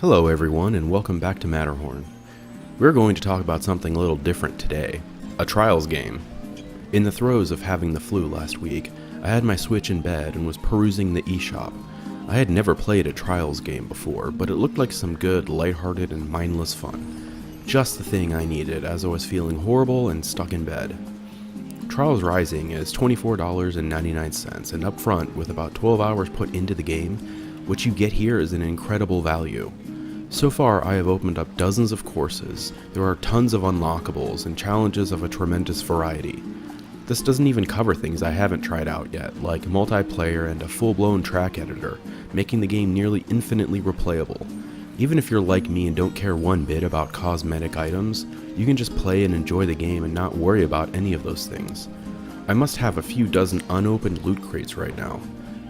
Hello everyone and welcome back to Matterhorn. We're going to talk about something a little different today, a Trials game. In the throes of having the flu last week, I had my Switch in bed and was perusing the eShop. I had never played a Trials game before, but it looked like some good, lighthearted and mindless fun. Just the thing I needed as I was feeling horrible and stuck in bed. Trials Rising is $24.99 and upfront with about 12 hours put into the game. What you get here is an incredible value. So far, I have opened up dozens of courses, there are tons of unlockables, and challenges of a tremendous variety. This doesn't even cover things I haven't tried out yet, like multiplayer and a full-blown track editor, making the game nearly infinitely replayable. Even if you're like me and don't care one bit about cosmetic items, you can just play and enjoy the game and not worry about any of those things. I must have a few dozen unopened loot crates right now.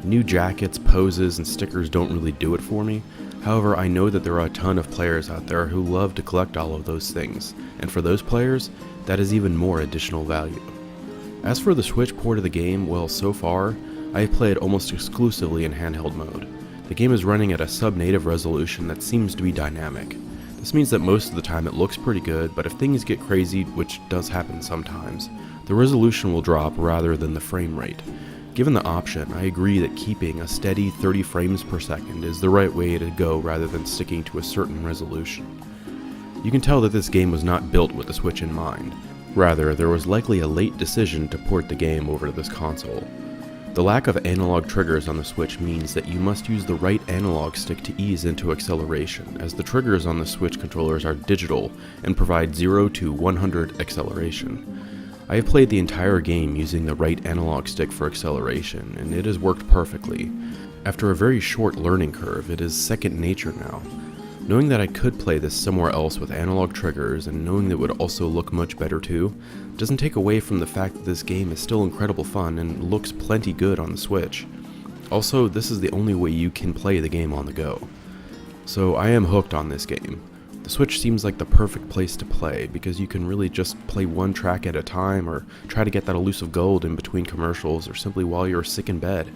New jackets, poses, and stickers don't really do it for me. However, I know that there are a ton of players out there who love to collect all of those things, and for those players, that is even more additional value. As for the Switch port of the game, well, so far, I have played almost exclusively in handheld mode. The game is running at a sub-native resolution that seems to be dynamic. This means that most of the time it looks pretty good, but if things get crazy, which does happen sometimes, the resolution will drop rather than the frame rate. Given the option, I agree that keeping a steady 30 frames per second is the right way to go rather than sticking to a certain resolution. You can tell that this game was not built with the Switch in mind. Rather, there was likely a late decision to port the game over to this console. The lack of analog triggers on the Switch means that you must use the right analog stick to ease into acceleration, as the triggers on the Switch controllers are digital and provide 0 to 100 acceleration. I have played the entire game using the right analog stick for acceleration, and it has worked perfectly. After a very short learning curve, it is second nature now. Knowing that I could play this somewhere else with analog triggers, and knowing that it would also look much better too, doesn't take away from the fact that this game is still incredible fun and looks plenty good on the Switch. Also, this is the only way you can play the game on the go. So I am hooked on this game. The Switch seems like the perfect place to play because you can really just play one track at a time or try to get that elusive gold in between commercials or simply while you're sick in bed.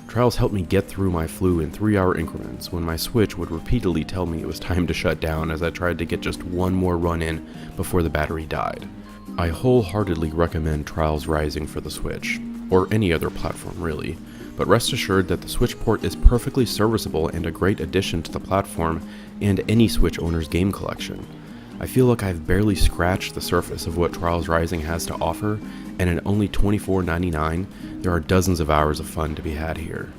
Trials helped me get through my flu in 3-hour increments when my Switch would repeatedly tell me it was time to shut down as I tried to get just one more run in before the battery died. I wholeheartedly recommend Trials Rising for the Switch, or any other platform really, but rest assured that the Switch port is perfectly serviceable and a great addition to the platform and any Switch owner's game collection. I feel like I've barely scratched the surface of what Trials Rising has to offer, and at only $24.99, there are dozens of hours of fun to be had here.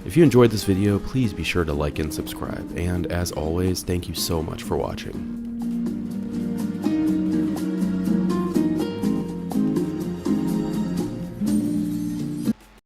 If you enjoyed this video, please be sure to like and subscribe, and as always, thank you so much for watching.